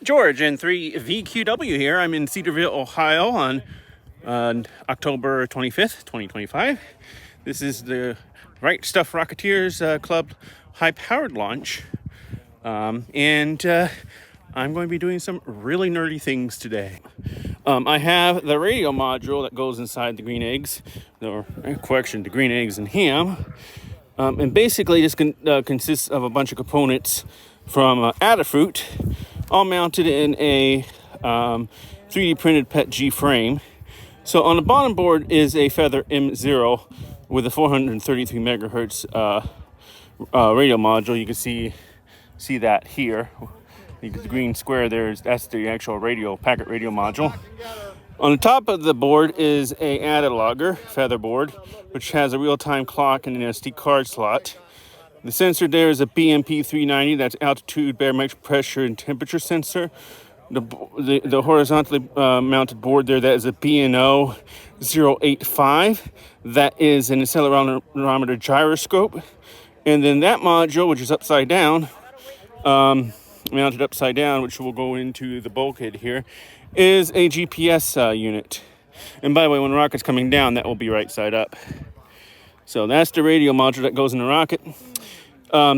George and 3VQW here. I'm in Cedarville, Ohio on October 25th, 2025. This is the Right Stuff Rocketeers Club high-powered launch. And I'm going to be doing some really nerdy things today. I have the radio module that goes inside the green eggs, or correction, the green eggs and ham. And basically this consists of a bunch of components from Adafruit, all mounted in a 3D printed PET-G frame. So on the bottom board is a Feather M0 with a 433 megahertz radio module. You can see that here. The green square there that's the actual packet radio module. On the top of the board is a ADA logger, Feather board, which has a real-time clock and an SD card slot. The sensor there is a BMP 390, that's altitude, barometric pressure, and temperature sensor. The horizontally mounted board there, that is a BNO 085. That is an accelerometer gyroscope. And then that module, which is upside down, mounted upside down, which will go into the bulkhead here, is a GPS unit. And by the way, when the rocket's coming down, that will be right side up. So that's the radio module that goes in the rocket.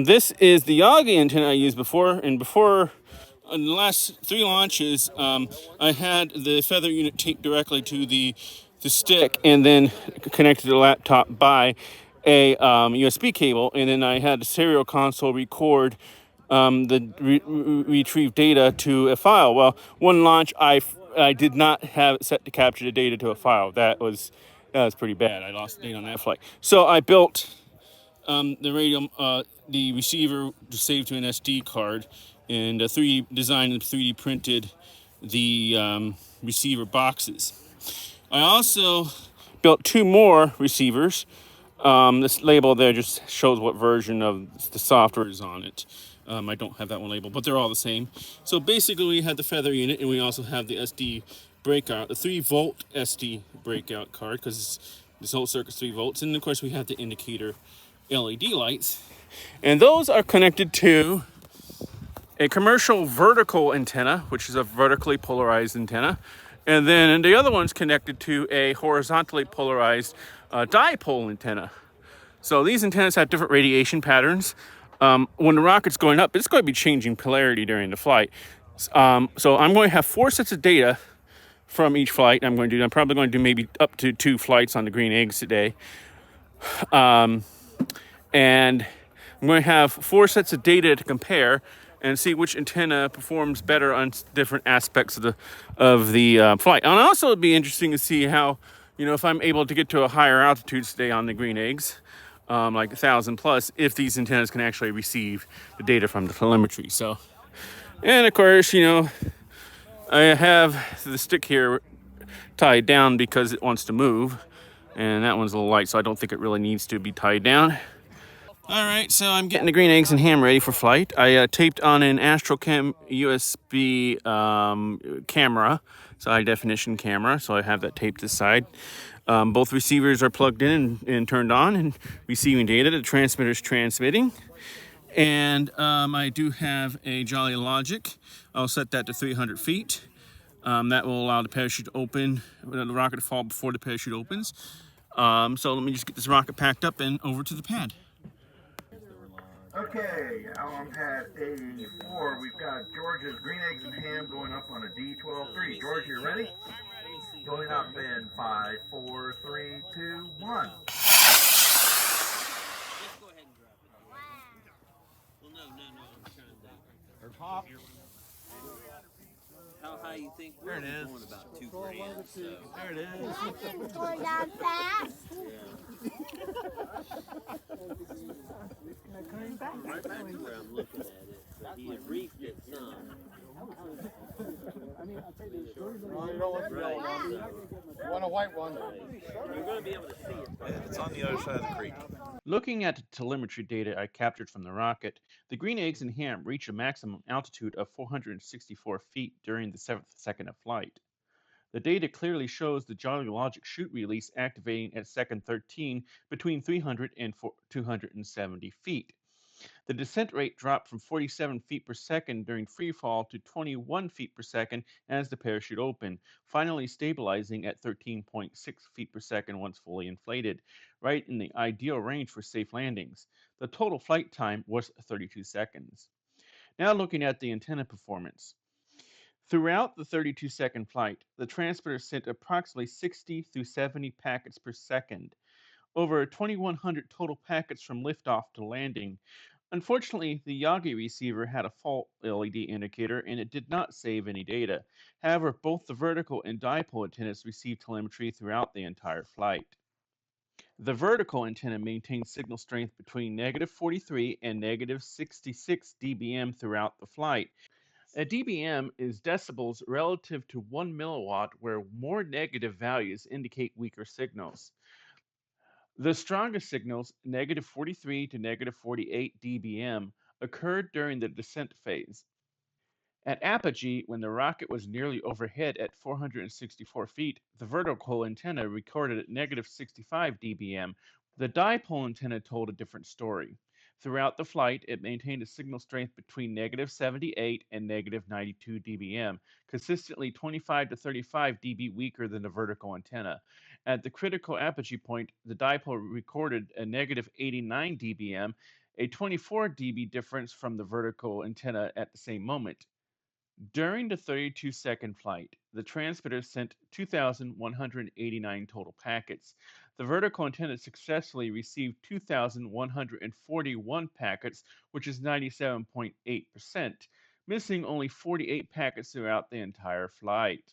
This is the Yagi antenna I used before, and before in the last 3 launches, I had the Feather unit taped directly to the stick and then connected to the laptop by a USB cable, and then I had the serial console record the retrieved data to a file. Well, one launch I did not have it set to capture the data to a file. That was pretty bad. I lost the data on that flight. So I built the receiver to save to an SD card, and designed and 3D printed the receiver boxes. I also built 2 more receivers. This label there just shows what version of the software is on it. I don't have that one labeled, but they're all the same. So basically we have the Feather unit, and we also have the SD breakout, the 3-volt SD breakout card, because this whole circuit's 3 volts. And of course we have the indicator LED lights. And those are connected to a commercial vertical antenna, which is a vertically polarized antenna. And then the other one's connected to a horizontally polarized dipole antenna. So these antennas have different radiation patterns. When the rocket's going up, it's going to be changing polarity during the flight. So I'm going to have 4 sets of data from each flight. I'm probably going to do maybe up to 2 flights on the green eggs today. And I'm going to have 4 sets of data to compare and see which antenna performs better on different aspects of the flight. And also it'd be interesting to see how, if I'm able to get to a higher altitude today on the green eggs, like 1,000 plus, if these antennas can actually receive the data from the telemetry. So, and of course, I have the stick here tied down because it wants to move, and that one's a little light, so I don't think it really needs to be tied down. All right, so I'm getting the green eggs and ham ready for flight. I taped on an Astrocam USB camera, so high definition camera, so I have that taped to the side. Both receivers are plugged in and turned on and receiving data. The transmitter's transmitting. And I do have a Jolly Logic. I'll set that to 300 feet. That will allow the parachute to open, the rocket to fall before the parachute opens. So let me just get this rocket packed up and over to the pad. Okay, on pad A4, we've got George's green eggs and ham going up on a D12-3. George, you ready? Going up in 5, 4, 3, 2, 1. Just go ahead and drop it. Wow. Well, no, I'm trying to. Or pop. How high you think? We're going about 2 grand. So. There it is. It's going down fast. Right back to where I'm looking at it. So he had reefed it some. You want a white one? You're going to be able to see it. It's on the other side of the creek. Looking at the telemetry data I captured from the rocket, the green eggs and ham reach a maximum altitude of 464 feet during the 7th second of flight. The data clearly shows the Jolly Logic chute release activating at second 13 between 300 and 270 feet. The descent rate dropped from 47 feet per second during free fall to 21 feet per second as the parachute opened, finally stabilizing at 13.6 feet per second once fully inflated, right in the ideal range for safe landings. The total flight time was 32 seconds. Now looking at the antenna performance. Throughout the 32-second flight, the transmitter sent approximately 60 through 70 packets per second, over 2,100 total packets from liftoff to landing. Unfortunately, the Yagi receiver had a fault LED indicator and it did not save any data. However, both the vertical and dipole antennas received telemetry throughout the entire flight. The vertical antenna maintained signal strength between negative 43 and negative 66 dBm throughout the flight. A dBm is decibels relative to 1 milliwatt, where more negative values indicate weaker signals. The strongest signals, negative 43 to negative 48 dBm, occurred during the descent phase. At apogee, when the rocket was nearly overhead at 464 feet, the vertical antenna recorded at negative 65 dBm. The dipole antenna told a different story. Throughout the flight, it maintained a signal strength between negative 78 and negative 92 dBm, consistently 25 to 35 dB weaker than the vertical antenna. At the critical apogee point, the dipole recorded a negative 89 dBm, a 24 dB difference from the vertical antenna at the same moment. During the 32-second flight, the transmitter sent 2,189 total packets. The vertical antenna successfully received 2,141 packets, which is 97.8%, missing only 48 packets throughout the entire flight.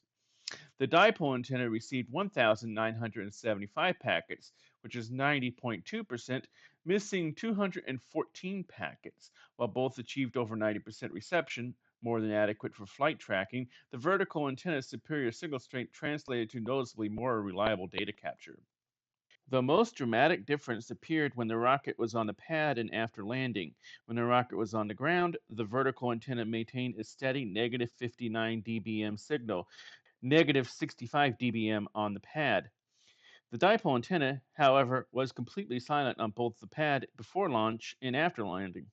The dipole antenna received 1,975 packets, which is 90.2%, missing 214 packets. While both achieved over 90% reception, more than adequate for flight tracking, the vertical antenna's superior signal strength translated to noticeably more reliable data capture. The most dramatic difference appeared when the rocket was on the pad and after landing. When the rocket was on the ground, the vertical antenna maintained a steady negative 59 dBm signal, negative 65 dBm on the pad. The dipole antenna, however, was completely silent on both the pad before launch and after landing.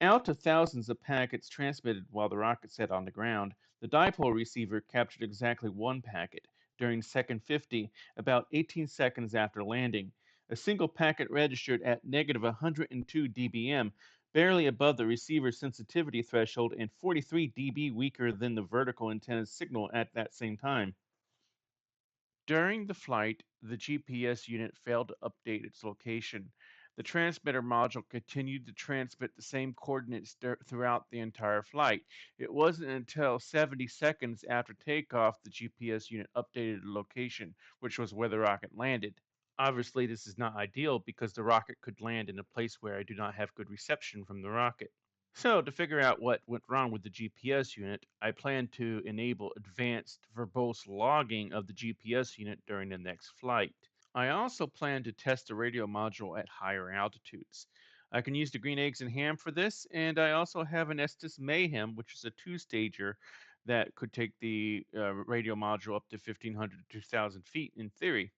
Out of thousands of packets transmitted while the rocket sat on the ground, the dipole receiver captured exactly one packet during second 50, about 18 seconds after landing. A single packet registered at negative 102 dBm, barely above the receiver's sensitivity threshold and 43 dB weaker than the vertical antenna's signal at that same time. During the flight, the GPS unit failed to update its location. The transmitter module continued to transmit the same coordinates throughout the entire flight. It wasn't until 70 seconds after takeoff the GPS unit updated the location, which was where the rocket landed. Obviously, this is not ideal because the rocket could land in a place where I do not have good reception from the rocket. So, to figure out what went wrong with the GPS unit, I plan to enable advanced verbose logging of the GPS unit during the next flight. I also plan to test the radio module at higher altitudes. I can use the green eggs and ham for this, and I also have an Estes Mayhem, which is a two-stager that could take the radio module up to 1,500 to 2,000 feet in theory.